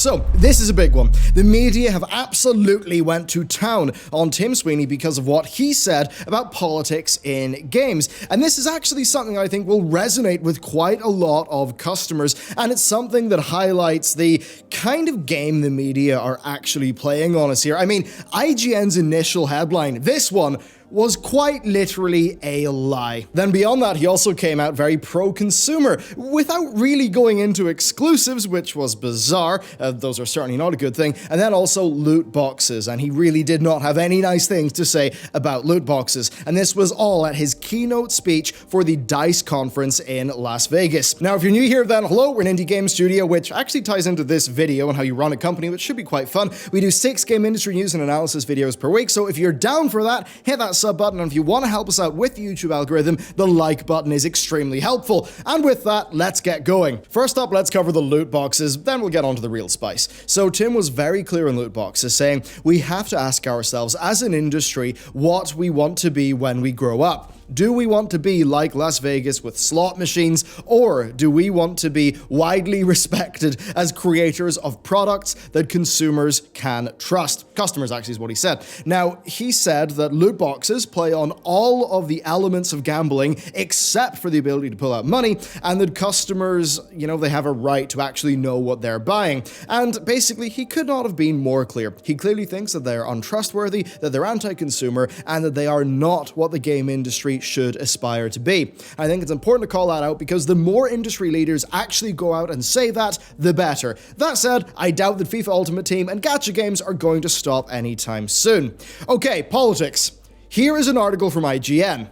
So, this is a big one. The media have absolutely went to town on Tim Sweeney because of what he said about politics in games. And this is actually something I think will resonate with quite a lot of customers, and it's something that highlights the kind of game the media are actually playing on us here. I mean, IGN's initial headline, this one, was quite literally a lie. Then beyond that, he also came out very pro-consumer, without really going into exclusives, which was bizarre. Those are certainly not a good thing. And then also loot boxes, and he really did not have any nice things to say about loot boxes. And this was all at his keynote speech for the DICE conference in Las Vegas. Now, if you're new here, then hello, we're an indie game studio, which actually ties into this video on how you run a company, which should be quite fun. We do 6 game industry news and analysis videos per week, so if you're down for that, hit that sub button, and if you want to help us out with the YouTube algorithm, the like button is extremely helpful. And with that, let's get going. First up, let's cover the loot boxes, then we'll get on to the real spice. So Tim was very clear on loot boxes, saying we have to ask ourselves as an industry what we want to be when we grow up. Do we want to be like Las Vegas with slot machines, or do we want to be widely respected as creators of products that consumers can trust? Customers, actually, is what he said. Now, he said that loot boxes play on all of the elements of gambling except for the ability to pull out money, and that customers, they have a right to actually know what they're buying. And basically, he could not have been more clear. He clearly thinks that they're untrustworthy, that they're anti-consumer, and that they are not what the game industry should aspire to be. I think it's important to call that out because the more industry leaders actually go out and say that, the better. That said, I doubt that FIFA Ultimate Team and gacha games are going to stop anytime soon. Okay, politics. Here is an article from IGN.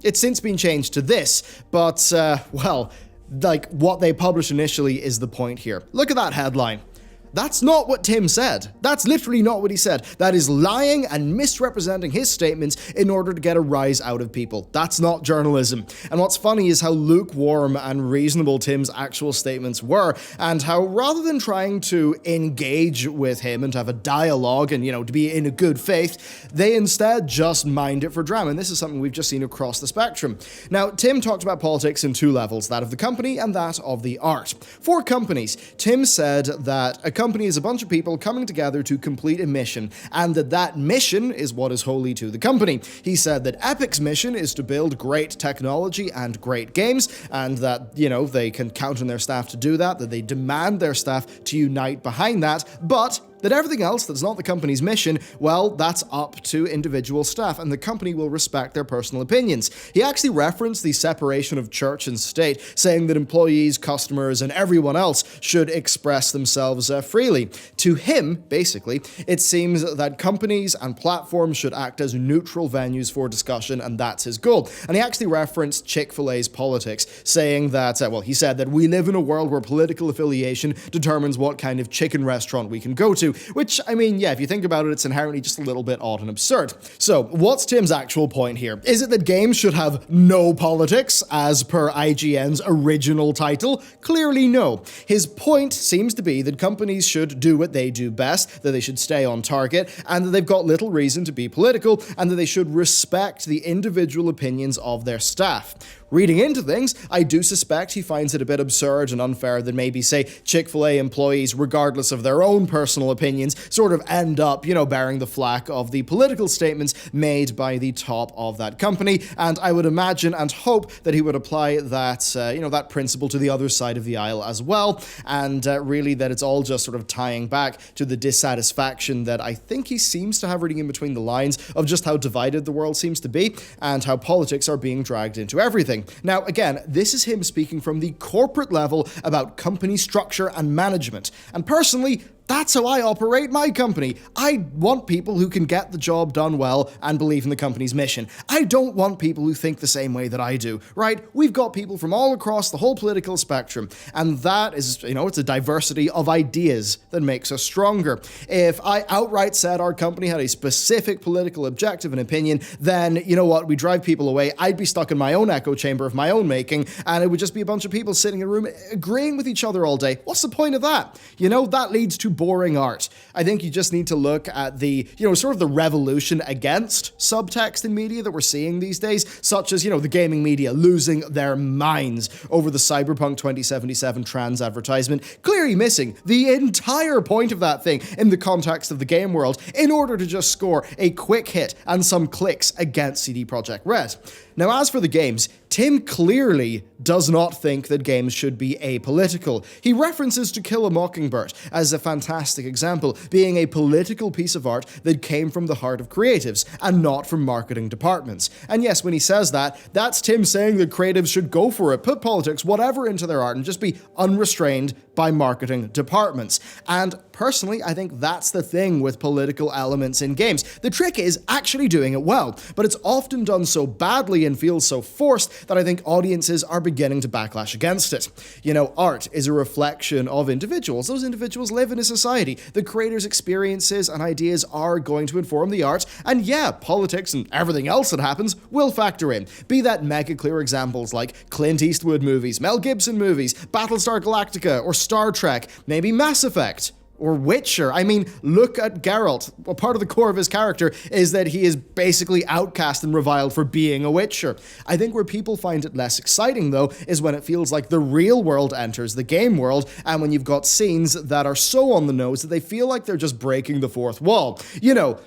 It's since been changed to this, but, what they published initially is the point here. Look at that headline. That's not what Tim said. That's literally not what he said. That is lying and misrepresenting his statements in order to get a rise out of people. That's not journalism. And what's funny is how lukewarm and reasonable Tim's actual statements were, and how rather than trying to engage with him and have a dialogue and, to be in a good faith, they instead just mined it for drama. And this is something we've just seen across the spectrum. Now, Tim talked about politics in 2 levels, that of the company and that of the art. For companies, Tim said that a company is a bunch of people coming together to complete a mission, and that mission is what is holy to the company. He said that Epic's mission is to build great technology and great games, and that, they can count on their staff to do that they demand their staff to unite behind that, but that everything else that's not the company's mission, well, that's up to individual staff, and the company will respect their personal opinions. He actually referenced the separation of church and state, saying that employees, customers, and everyone else should express themselves freely. To him, basically, it seems that companies and platforms should act as neutral venues for discussion, and that's his goal. And he actually referenced Chick-fil-A's politics, saying that, he said that we live in a world where political affiliation determines what kind of chicken restaurant we can go to. Which, if you think about it, it's inherently just a little bit odd and absurd. So, what's Tim's actual point here? Is it that games should have no politics, as per IGN's original title? Clearly no. His point seems to be that companies should do what they do best, that they should stay on target, and that they've got little reason to be political, and that they should respect the individual opinions of their staff. Reading into things, I do suspect he finds it a bit absurd and unfair that maybe, say, Chick-fil-A employees, regardless of their own personal opinions, sort of end up, bearing the flack of the political statements made by the top of that company. And I would imagine and hope that he would apply that, that principle to the other side of the aisle as well. And really that it's all just sort of tying back to the dissatisfaction that I think he seems to have reading in between the lines of just how divided the world seems to be and how politics are being dragged into everything. Now, again, this is him speaking from the corporate level about company structure and management. And personally, that's how I operate my company. I want people who can get the job done well and believe in the company's mission. I don't want people who think the same way that I do, right? We've got people from all across the whole political spectrum, and that is, it's a diversity of ideas that makes us stronger. If I outright said our company had a specific political objective and opinion, then, we drive people away. I'd be stuck in my own echo chamber of my own making, and it would just be a bunch of people sitting in a room agreeing with each other all day. What's the point of that? That leads to boring art. I think you just need to look at the, sort of the revolution against subtext in media that we're seeing these days, such as, the gaming media losing their minds over the Cyberpunk 2077 trans advertisement, clearly missing the entire point of that thing in the context of the game world in order to just score a quick hit and some clicks against CD Projekt Red. Now, as for the games, Tim clearly does not think that games should be apolitical. He references To Kill a Mockingbird as a fantastic example, being a political piece of art that came from the heart of creatives and not from marketing departments. And yes, when he says that, that's Tim saying that creatives should go for it, put politics, whatever, into their art and just be unrestrained by marketing departments. And personally, I think that's the thing with political elements in games. The trick is actually doing it well, but it's often done so badly and feels so forced that I think audiences are beginning to backlash against it. Art is a reflection of individuals. Those individuals live in a society. The creator's experiences and ideas are going to inform the art, and yeah, politics and everything else that happens will factor in. Be that mega clear examples like Clint Eastwood movies, Mel Gibson movies, Battlestar Galactica, or Star Trek, maybe Mass Effect. Or Witcher. I mean, look at Geralt. Well, part of the core of his character is that he is basically outcast and reviled for being a Witcher. I think where people find it less exciting, though, is when it feels like the real world enters the game world, and when you've got scenes that are so on the nose that they feel like they're just breaking the fourth wall.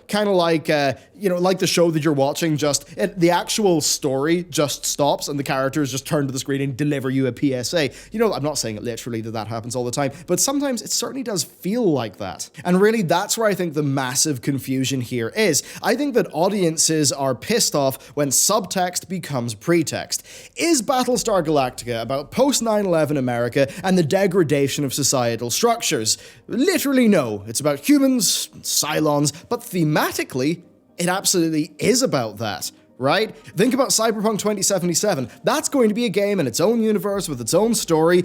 Kind of like, like the show that you're watching, the actual story just stops and the characters just turn to the screen and deliver you a PSA. I'm not saying it literally that happens all the time, but sometimes it certainly does feel like that. And really, that's where I think the massive confusion here is. I think that audiences are pissed off when subtext becomes pretext. Is Battlestar Galactica about post-9/11 America and the degradation of societal structures? Literally no. It's about humans, Cylons, but thematically, it absolutely is about that. Right? Think about Cyberpunk 2077. That's going to be a game in its own universe with its own story.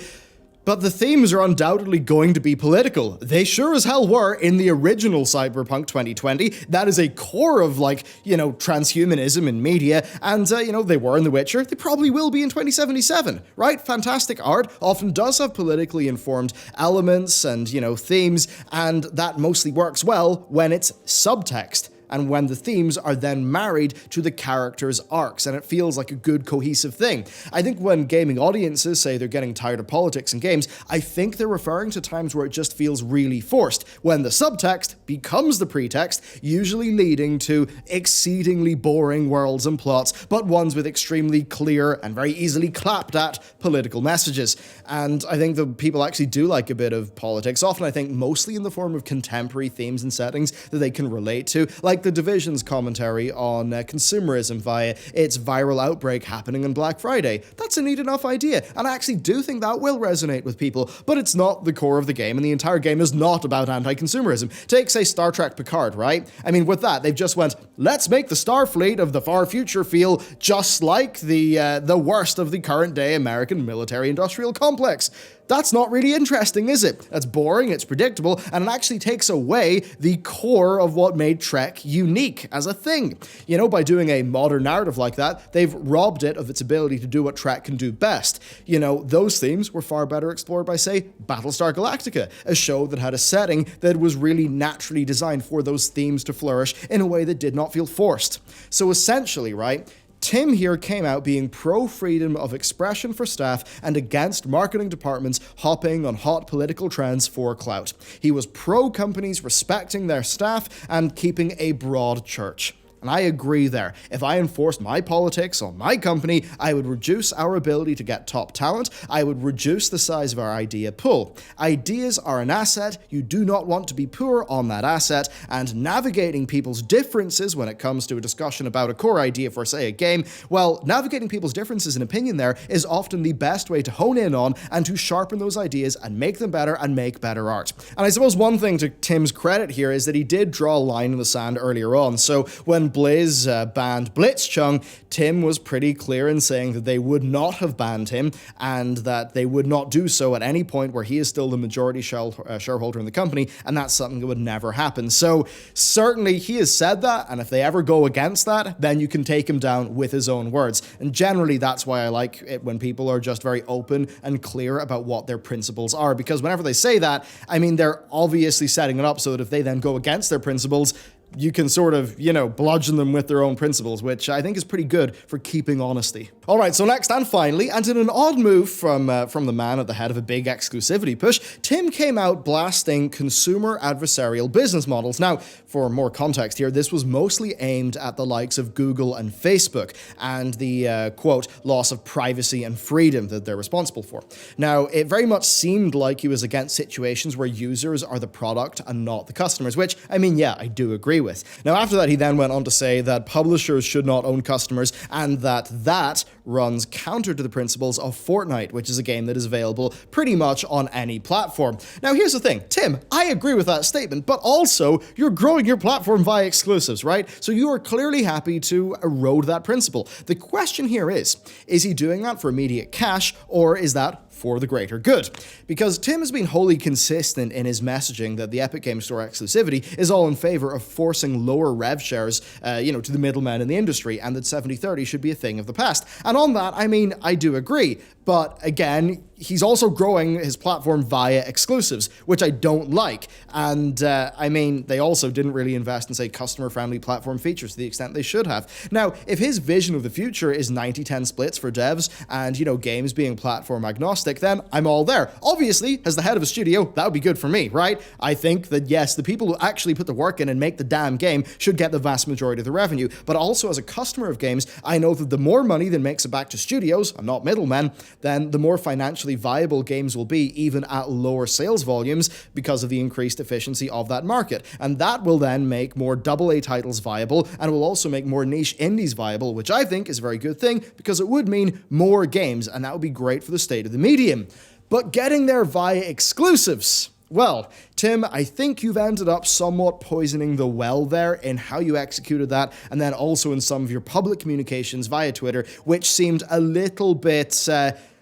But the themes are undoubtedly going to be political. They sure as hell were in the original Cyberpunk 2020. That is a core of, transhumanism in media. And, they were in The Witcher. They probably will be in 2077, right? Fantastic art often does have politically informed elements and, themes, and that mostly works well when it's subtext. And when the themes are then married to the characters' arcs, and it feels like a good cohesive thing. I think when gaming audiences say they're getting tired of politics in games, I think they're referring to times where it just feels really forced, when the subtext becomes the pretext, usually leading to exceedingly boring worlds and plots, but ones with extremely clear and very easily clapped at political messages. And I think that people actually do like a bit of politics, often I think mostly in the form of contemporary themes and settings that they can relate to, like The Division's commentary on consumerism via its viral outbreak happening on Black Friday. That's a neat enough idea, and I actually do think that will resonate with people, but it's not the core of the game, and the entire game is not about anti-consumerism. Take, say, Star Trek Picard, right? I mean, with that, they've just went, let's make the Starfleet of the far future feel just like the worst of the current day American military-industrial complex. That's not really interesting, is it? That's boring, it's predictable, and it actually takes away the core of what made Trek unique as a thing. By doing a modern narrative like that, they've robbed it of its ability to do what Trek can do best. Those themes were far better explored by, say, Battlestar Galactica, a show that had a setting that was really naturally designed for those themes to flourish in a way that did not feel forced. So essentially, right, Tim here came out being pro-freedom of expression for staff and against marketing departments hopping on hot political trends for clout. He was pro-companies respecting their staff and keeping a broad church. And I agree there. If I enforced my politics on my company, I would reduce our ability to get top talent. I would reduce the size of our idea pool. Ideas are an asset. You do not want to be poor on that asset, and navigating people's differences when it comes to a discussion about a core idea for, say, a game, well, navigating people's differences in opinion there is often the best way to hone in on and to sharpen those ideas and make them better and make better art. And I suppose one thing to Tim's credit here is that he did draw a line in the sand earlier on. So when when Blizz banned Blitzchung, Tim was pretty clear in saying that they would not have banned him and that they would not do so at any point where he is still the majority shareholder in the company, and that's something that would never happen. So certainly he has said that, and if they ever go against that, then you can take him down with his own words. And generally that's why I like it when people are just very open and clear about what their principles are, because whenever they say that, I mean, they're obviously setting it up so that if they then go against their principles, you can sort of, bludgeon them with their own principles, which I think is pretty good for keeping honesty. All right, so next and finally, and in an odd move from the man at the head of a big exclusivity push, Tim came out blasting consumer adversarial business models. Now, for more context here, this was mostly aimed at the likes of Google and Facebook and the, quote, loss of privacy and freedom that they're responsible for. Now, it very much seemed like he was against situations where users are the product and not the customers, which, I mean, yeah, I do agree with. Now, after that, he then went on to say that publishers should not own customers and that runs counter to the principles of Fortnite, which is a game that is available pretty much on any platform. Now, here's the thing, Tim, I agree with that statement, but also you're growing your platform via exclusives, right? So you are clearly happy to erode that principle. The question here is he doing that for immediate cash, or is that for the greater good? Because Tim has been wholly consistent in his messaging that the Epic Games Store exclusivity is all in favor of forcing lower rev shares, to the middlemen in the industry, and that 70/30 should be a thing of the past. And on that, I mean, I do agree. But again, he's also growing his platform via exclusives, which I don't like. And I mean, they also didn't really invest in, say, customer-friendly platform features to the extent they should have. Now, if his vision of the future is 90-10 splits for devs and, games being platform agnostic, then I'm all there. Obviously, as the head of a studio, that would be good for me, right? I think that, yes, the people who actually put the work in and make the damn game should get the vast majority of the revenue. But also, as a customer of games, I know that the more money that makes it back to studios, and not middlemen, then the more financially viable games will be, even at lower sales volumes, because of the increased efficiency of that market. And that will then make more AA titles viable, and will also make more niche indies viable, which I think is a very good thing, because it would mean more games, and that would be great for the state of the medium. But getting there via exclusives, well, Tim, I think you've ended up somewhat poisoning the well there in how you executed that, and then also in some of your public communications via Twitter, which seemed a little bit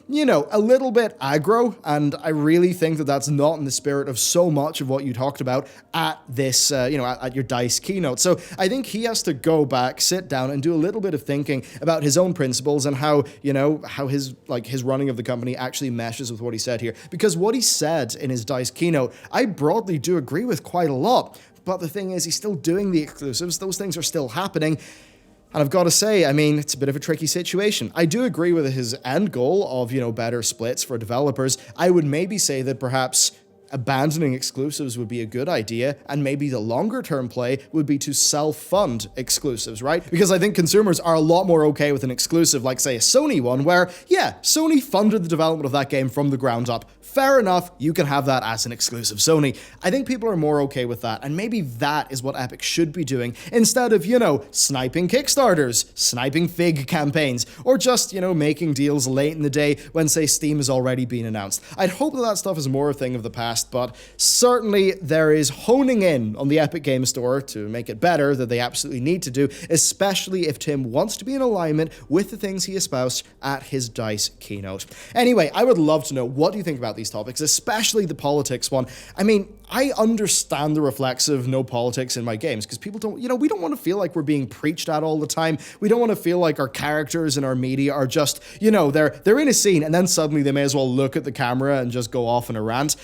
aggro, and I really think that that's not in the spirit of so much of what you talked about at this, at your DICE keynote. So I think he has to go back, sit down, and do a little bit of thinking about his own principles and how his running of the company actually meshes with what he said here. Because what he said in his DICE keynote, I broadly do agree with quite a lot. But the thing is, he's still doing the exclusives. Those things are still happening. And I've got to say, I mean, it's a bit of a tricky situation. I do agree with his end goal of, better splits for developers. I would maybe say that perhaps abandoning exclusives would be a good idea, and maybe the longer term play would be to self-fund exclusives, right? Because I think consumers are a lot more okay with an exclusive, like say a Sony one, where, yeah, Sony funded the development of that game from the ground up. Fair enough, you can have that as an exclusive Sony. I think people are more okay with that, and maybe that is what Epic should be doing, instead of, sniping Kickstarters, sniping Fig campaigns, or just, making deals late in the day when, say, Steam has already been announced. I'd hope that that stuff is more a thing of the past, but certainly there is honing in on the Epic Games Store to make it better that they absolutely need to do, especially if Tim wants to be in alignment with the things he espoused at his DICE keynote. Anyway, I would love to know, what do you think about these topics, especially the politics one? I mean, I understand the reflexive no politics in my games, because people don't, we don't want to feel like we're being preached at all the time. We don't want to feel like our characters in our media are just, they're in a scene and then suddenly they may as well look at the camera and just go off in a rant.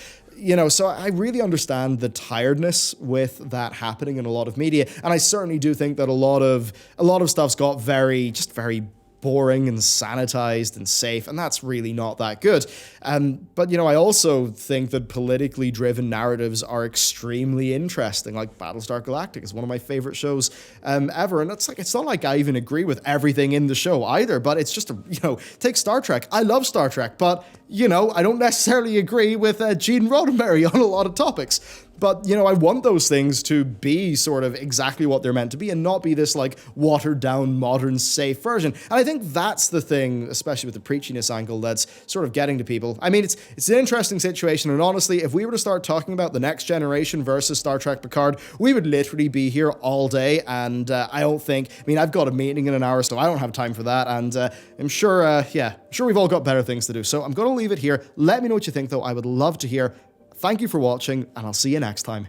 So I really understand the tiredness with that happening in a lot of media, and I certainly do think that a lot of stuff's got very boring and sanitized and safe, and that's really not that good. But I also think that politically driven narratives are extremely interesting, like Battlestar Galactica is one of my favorite shows ever, and it's not like I even agree with everything in the show either, but it's just take Star Trek. I love Star Trek, but I don't necessarily agree with Gene Roddenberry on a lot of topics. But, you know, I want those things to be sort of exactly what they're meant to be and not be this, like, watered-down, modern, safe version. And I think that's the thing, especially with the preachiness angle, that's sort of getting to people. I mean, it's an interesting situation, and honestly, if we were to start talking about the next generation versus Star Trek Picard, we would literally be here all day, and I don't think, I mean, I've got a meeting in an hour, so I don't have time for that, and I'm sure, sure we've all got better things to do. So I'm going to leave it here. Let me know what you think, though. I would love to hear. Thank you for watching, and I'll see you next time.